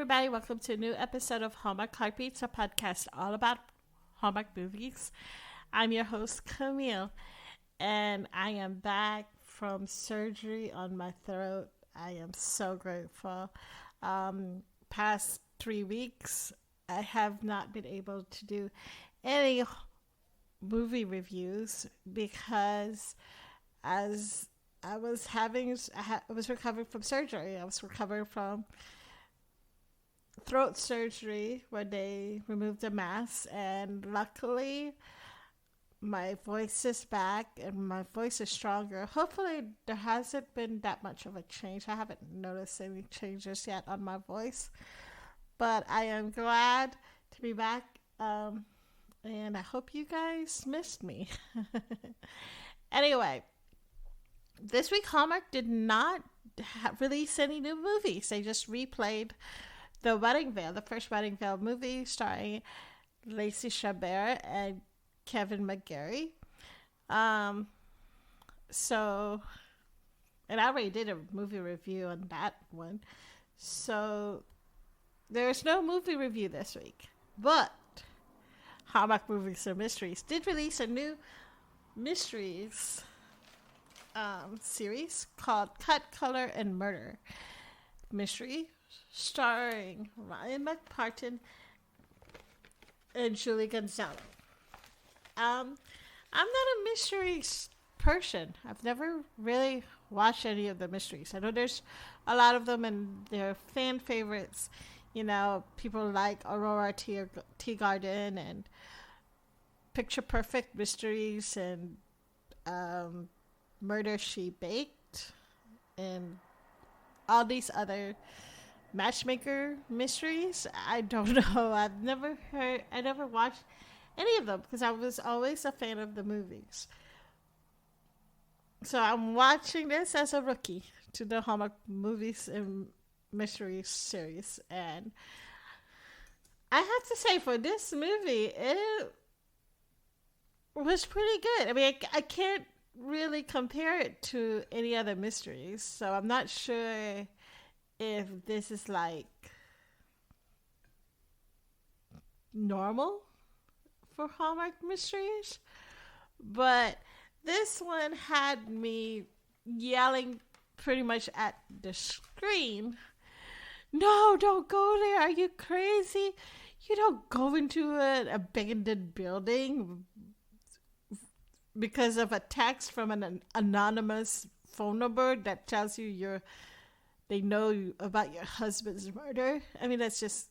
everybody. Welcome to a new episode of Hallmark Heartbeats, a podcast all about Hallmark movies. I'm your host, Camille, and I am back from surgery on my throat. I am so grateful. Past 3 weeks, I have not been able to do any movie reviews because as I was recovering from surgery. I was recovering from throat surgery where they removed the mask, and luckily my voice is back and my voice is stronger. Hopefully there hasn't been that much of a change. I haven't noticed any changes yet on my voice, but I am glad to be back, and I hope you guys missed me. Anyway, this week Hallmark did not release any new movies. They just replayed The Wedding Veil, the first Wedding Veil movie starring Lacey Chabert and Kevin McGarry. And I already did a movie review on that one. So there's no movie review this week. But Hallmark Movies and Mysteries did release a new mysteries series called Cut, Color, and Murder Mystery, starring Ryan McPartin and Julie Gonzalo. I'm not a mysteries person. I've never really watched any of the mysteries. I know there's a lot of them and they're fan favorites. You know, people like Aurora Teagarden and Picture Perfect Mysteries and Murder, She Baked, and all these other matchmaker mysteries. I don't know. I never watched any of them because I was always a fan of the movies. So I'm watching this as a rookie to the Hallmark Movies and Mysteries series. And I have to say, for this movie, it was pretty good. I mean, I can't really compare it to any other mysteries, so I'm not sure if this is like normal for Hallmark Mysteries, but this one had me yelling pretty much at the screen, "No, don't go there. Are you crazy? You don't go into an abandoned building because of a text from an anonymous phone number that tells you they know about your husband's murder." I mean, that's just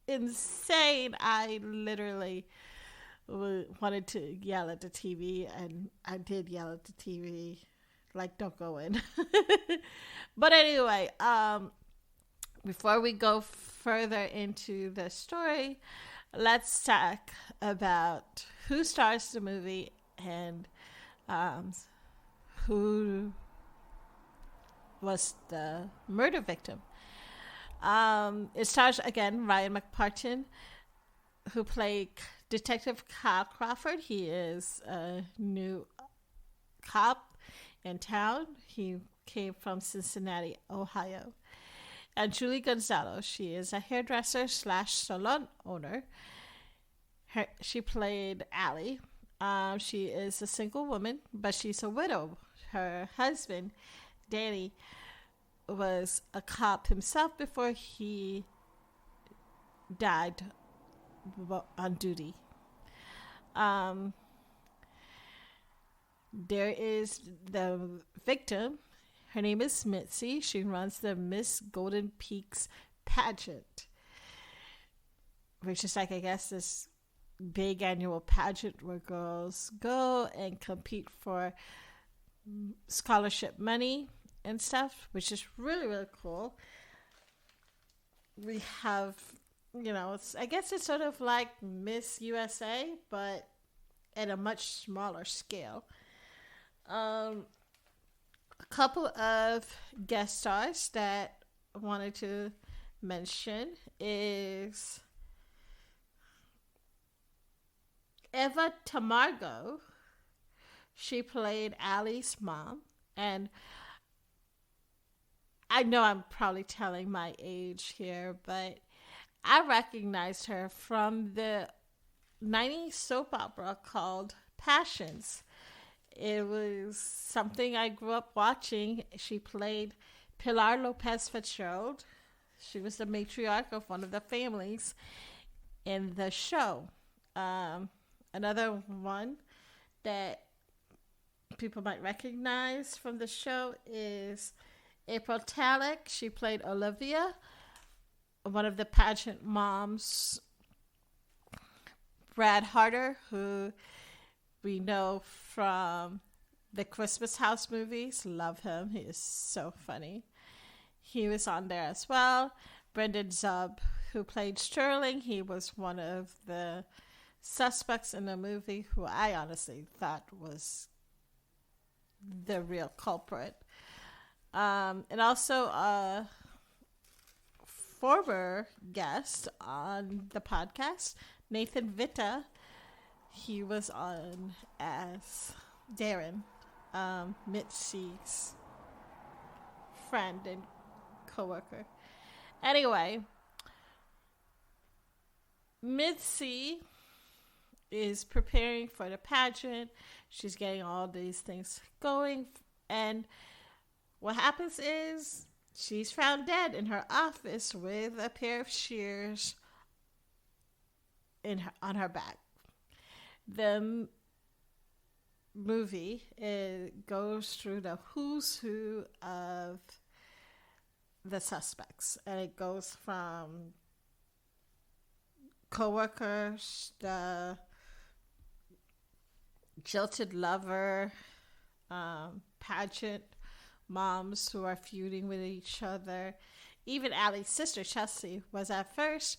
insane. I literally wanted to yell at the TV, and I did yell at the TV, like, don't go in. But anyway, before we go further into the story, let's talk about who stars the movie and who was the murder victim. It stars, again, Ryan McPartin, who played Detective Kyle Crawford. He is a new cop in town. He came from Cincinnati, Ohio. And Julie Gonzalo, she is a hairdresser / salon owner. She played Allie. She is a single woman, but she's a widow. Her husband, Danny, was a cop himself before he died on duty. There is the victim. Her name is Mitzi. She runs the Miss Golden Peaks pageant, which is like, I guess, this big annual pageant where girls go and compete for scholarship money and stuff, which is really, really cool. We have, I guess it's sort of like Miss USA, but at a much smaller scale. A couple of guest stars that I wanted to mention is Eva Tamargo. She played Allie's mom, and I know I'm probably telling my age here, but I recognized her from the 90s soap opera called Passions. It was something I grew up watching. She played Pilar Lopez Fitzgerald. She was the matriarch of one of the families in the show. Another one that people might recognize from the show is April Talek. She played Olivia, one of the pageant moms. Brad Harder, who we know from the Christmas House movies. Love him. He is so funny. He was on there as well. Brendan Zub, who played Sterling. He was one of the suspects in the movie who I honestly thought was the real culprit. And also a former guest on the podcast, Nathan Vitta. He was on as Darren, Mitzi's friend and coworker. Anyway, Mitzi is preparing for the pageant. She's getting all these things going. And what happens is she's found dead in her office with a pair of shears on her back. The movie, it goes through the who's who of the suspects, and it goes from coworkers, the jilted lover, pageant moms who are feuding with each other. Even Allie's sister Chelsea was at first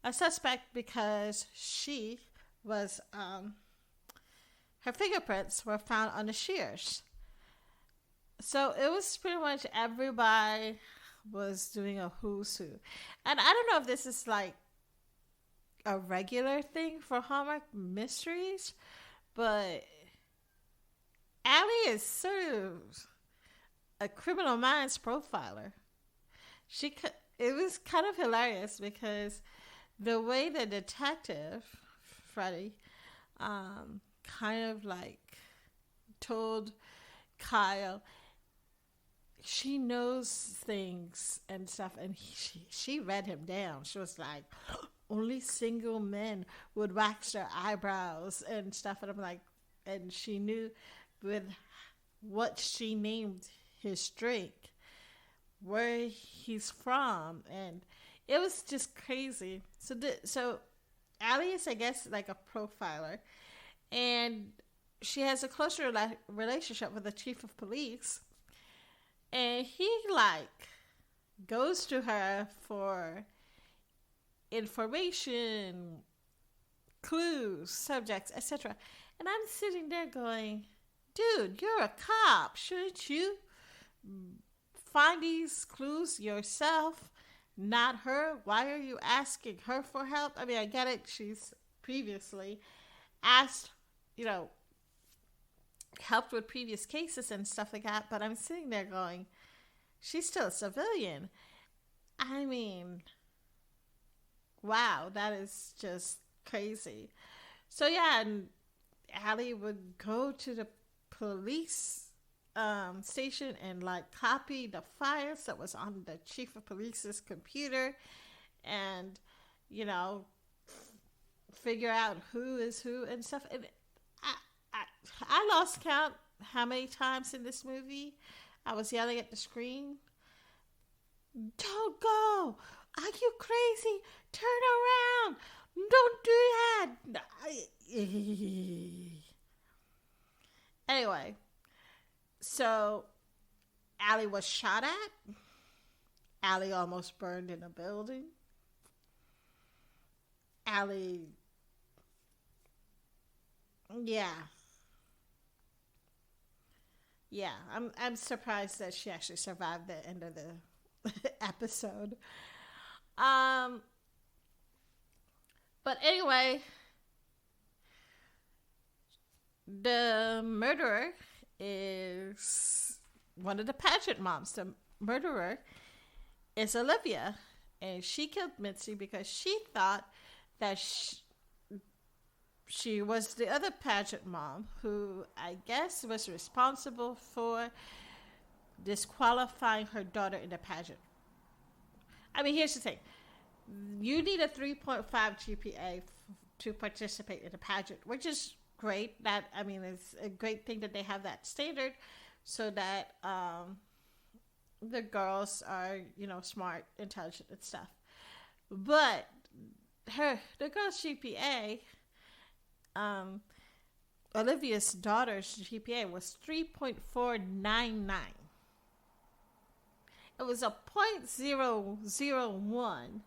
a suspect because she was her fingerprints were found on the shears. So it was pretty much everybody was doing a who's who. And I don't know if this is like a regular thing for Hallmark Mysteries, but Allie is sort of a criminal minds profiler. It was kind of hilarious because the way the detective, Freddie, kind of like told Kyle she knows things and stuff, and she read him down. She was like, only single men would wax their eyebrows and stuff, and I'm like, and she knew with what she named his drink where he's from, and it was just crazy. So Allie is, I guess, like a profiler, and she has a closer relationship with the chief of police, and he like goes to her for information, clues, subjects, etc. And I'm sitting there going, dude, you're a cop. Shouldn't you find these clues yourself, not her? Why are you asking her for help? I mean, I get it. She's previously asked, helped with previous cases and stuff like that. But I'm sitting there going, she's still a civilian. I mean, wow, that is just crazy. So yeah, and Allie would go to the police station and like copy the files that was on the chief of police's computer, and figure out who is who and stuff. And I lost count how many times in this movie I was yelling at the screen, "Don't go! Are you crazy? Turn around! Don't do that!" Anyway, so Allie was shot at. Allie almost burned in a building. Allie, yeah. I'm surprised that she actually survived the end of the episode. But anyway, the murderer is one of the pageant moms. The murderer is Olivia. and she killed Mitzi because she thought that she was the other pageant mom who I guess was responsible for disqualifying her daughter in the pageant. I mean, here's the thing. You need a 3.5 GPA to participate in the pageant, which is great. It's a great thing that they have that standard so that the girls are, smart, intelligent, and stuff. But the girl's GPA, Olivia's daughter's GPA was 3.499. It was a 0.001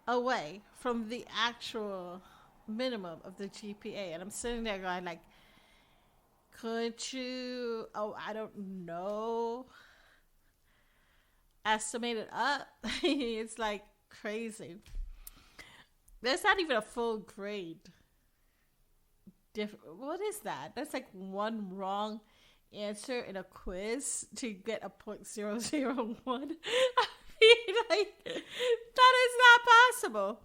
away from the actual minimum of the GPA. And I'm sitting there going like, could you, I don't know, estimate it up? It's like crazy. There's not even a full grade. What is that? That's like one wrong answer in a quiz to get a 0.001. I mean, like, that is not possible.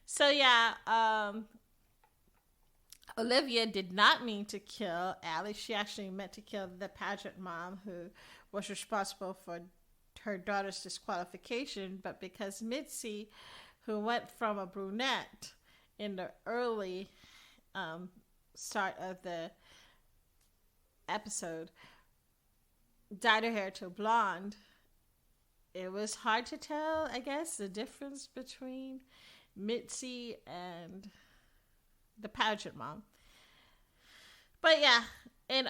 So yeah, Olivia did not mean to kill Allie. She actually meant to kill the pageant mom who was responsible for her daughter's disqualification. But because Mitzi, who went from a brunette in the early start of the episode, dyed her hair to blonde, it was hard to tell, I guess, the difference between Mitzi and the pageant mom. But yeah, and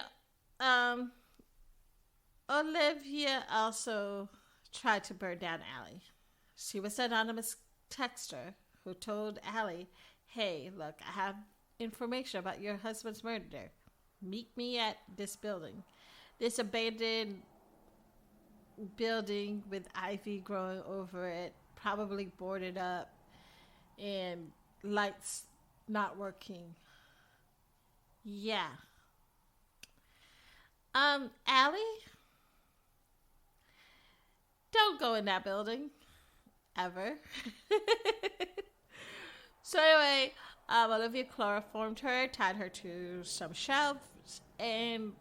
Olivia also tried to burn down Allie. She was an anonymous texter who told Allie, hey, look, I have information about your husband's murder. Meet me at this building. This abandoned building with ivy growing over it, probably boarded up, and lights not working. Yeah. Allie, don't go in that building. Ever. So anyway, Olivia chloroformed her, tied her to some shelves, and,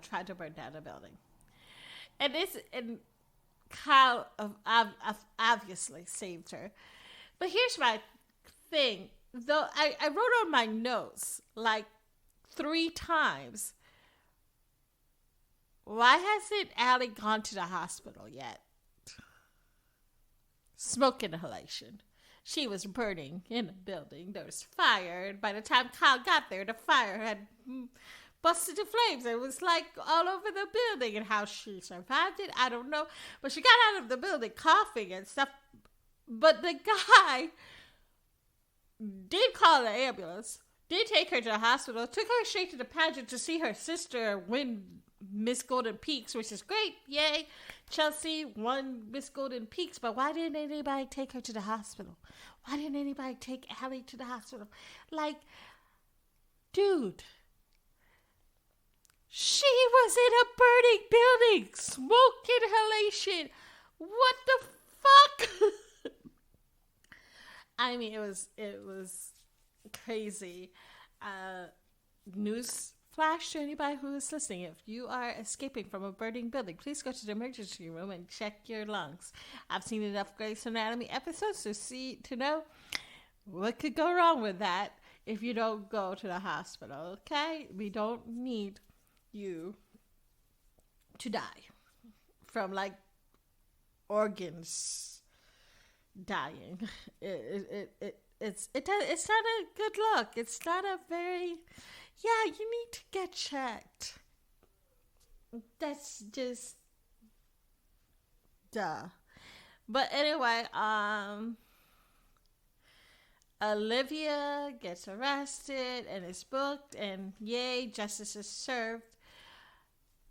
tried to burn down the building. And Kyle obviously saved her. But here's my thing. Though I wrote on my notes like 3 times, why hasn't Allie gone to the hospital yet? Smoke inhalation. She was burning in a building. There was fire. And by the time Kyle got there, the fire had busted to flames. It was like all over the building. And how she survived it, I don't know. But she got out of the building coughing and stuff. But the guy did call the ambulance, did take her to the hospital, took her straight to the pageant to see her sister win Miss Golden Peaks, which is great. Yay. Chelsea won Miss Golden Peaks, but why didn't anybody take her to the hospital? Why didn't anybody take Allie to the hospital? Like, dude, she was in a burning building. Smoke inhalation. What the fuck? I mean, it was crazy. News flash to anybody who is listening. If you are escaping from a burning building, please go to the emergency room and check your lungs. I've seen enough Grey's Anatomy episodes to know what could go wrong with that if you don't go to the hospital. Okay? We don't need you to die from like organs dying. It's not a good look. It's not a very, yeah, you need to get checked. That's just duh. But anyway, Olivia gets arrested and is booked, and yay, justice is served.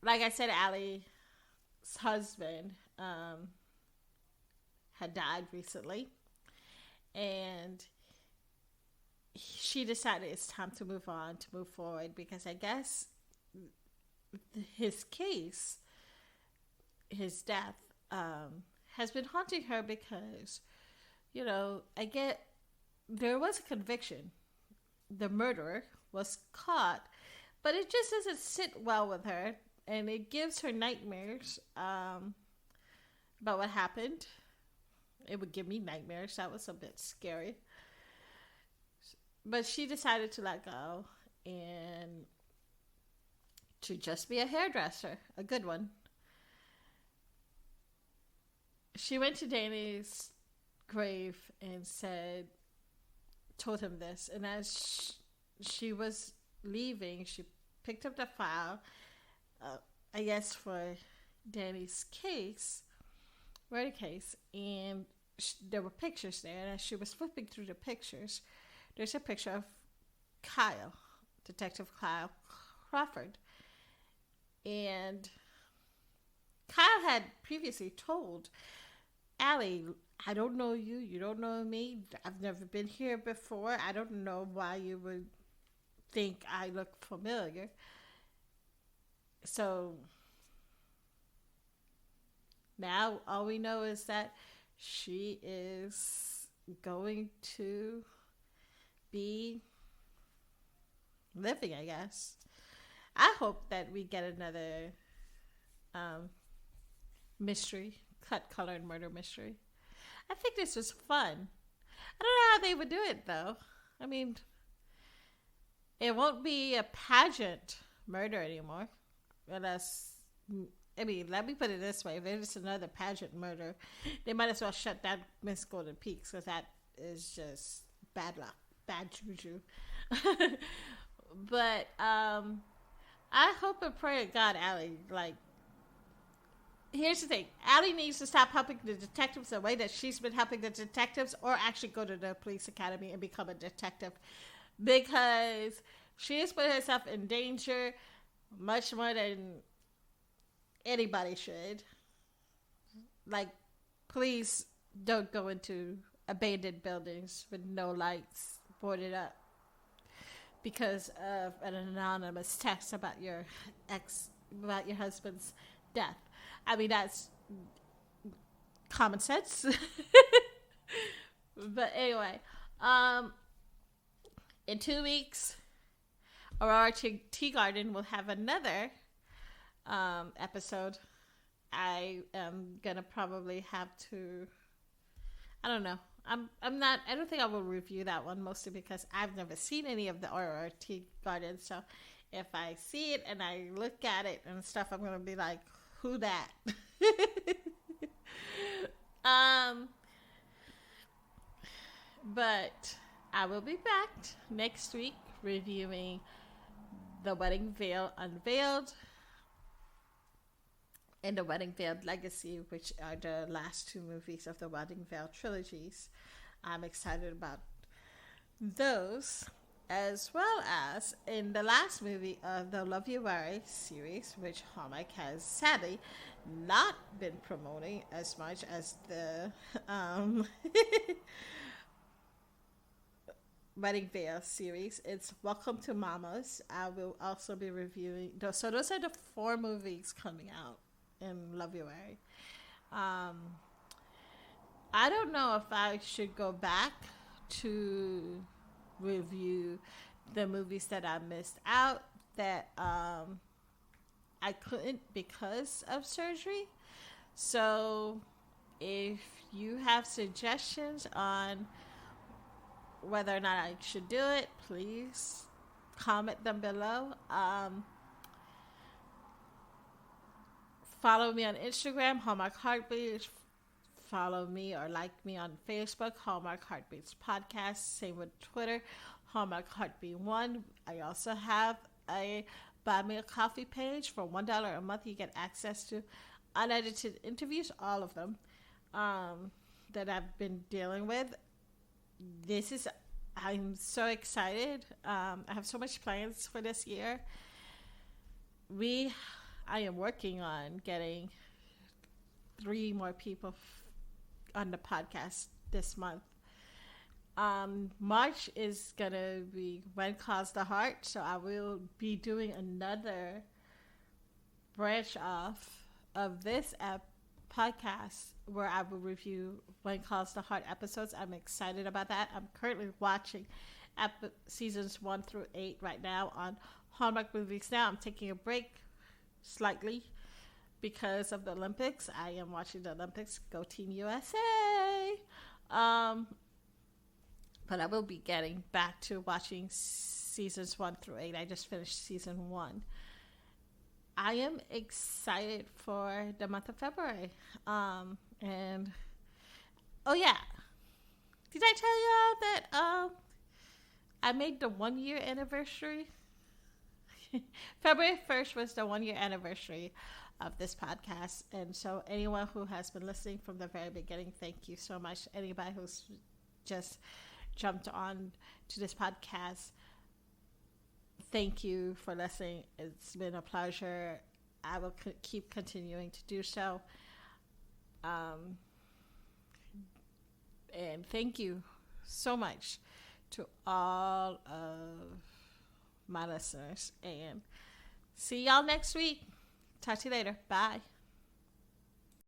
Like I said, Allie's husband had died recently, and she decided it's time to move on, to move forward, because I guess his case, his death, has been haunting her because, there was a conviction. The murderer was caught, but it just doesn't sit well with her, and it gives her nightmares about what happened. It would give me nightmares. That was a bit scary. But she decided to let go and to just be a hairdresser, a good one. She went to Danny's grave and told him this. And as she was leaving, she picked up the file, I guess for Danny's murder case, and there were pictures there. And as she was flipping through the pictures, there's a picture of Detective Kyle Crawford. And Kyle had previously told Allie, I don't know you, you don't know me, I've never been here before, I don't know why you would think I look familiar. So now all we know is that she is going to be living, I guess. I hope that we get another mystery, cut, color, and murder mystery. I think this was fun. I don't know how they would do it, though. I mean, it won't be a pageant murder anymore. Unless, let me put it this way. If it's another pageant murder, they might as well shut down Miss Golden Peaks, because that is just bad luck, bad juju. But I hope and pray to God, Allie, here's the thing. Allie needs to stop helping the detectives the way that she's been helping the detectives, or actually go to the police academy and become a detective, because she has put herself in danger much more than anybody should. Please don't go into abandoned buildings with no lights, boarded up, because of an anonymous text about your husband's death. I mean, that's common sense. But anyway, in 2 weeks, Aurora Teagarden will have another episode. I am gonna probably have to. I don't know. I'm not. I don't think I will review that one, mostly because I've never seen any of the Aurora Teagarden. So if I see it and I look at it and stuff, I'm gonna be like, "Who that?" But I will be back next week reviewing The Wedding Veil Unveiled and The Wedding Veil Legacy, which are the last 2 movies of the Wedding Veil trilogies. I'm excited about those, as well as in the last movie of the Love You Worry series, which Hallmark has sadly not been promoting as much as the Wedding Veil series. It's Welcome to Mamas. I will also be reviewing those. So those are the 4 movies coming out in Love You Worry. I don't know if I should go back to review the movies that I missed out that I couldn't because of surgery. So if you have suggestions on whether or not I should do it, please comment them below. Follow me on Instagram, Hallmark Heartbeats. Follow me or like me on Facebook, Hallmark Heartbeats Podcast. Same with Twitter, Hallmark Heartbeat 1. I also have a Buy Me a Coffee page. For $1 a month, you get access to unedited interviews, all of them, that I've been dealing with. I'm so excited. I have so much plans for this year. I am working on getting 3 more people on the podcast this month. March is gonna be When Calls the Heart, so I will be doing another branch off of this podcast where I will review When Calls the Heart episodes. I'm excited about that. I'm currently watching seasons 1 through 8 right now on Hallmark Movies. Now I'm taking a break slightly because of the Olympics. I am watching the Olympics. Go Team USA! But I will be getting back to watching seasons 1 through 8. I just finished season 1. I am excited for the month of February. And oh yeah, did I tell y'all that I made the 1 year anniversary? February 1st was the 1 year anniversary of this podcast. And so anyone who has been listening from the very beginning, thank you so much. Anybody who's just jumped on to this podcast, thank you for listening. It's been a pleasure. I will keep continuing to do so. And thank you so much to all of my listeners. And see y'all next week. Talk to you later. Bye.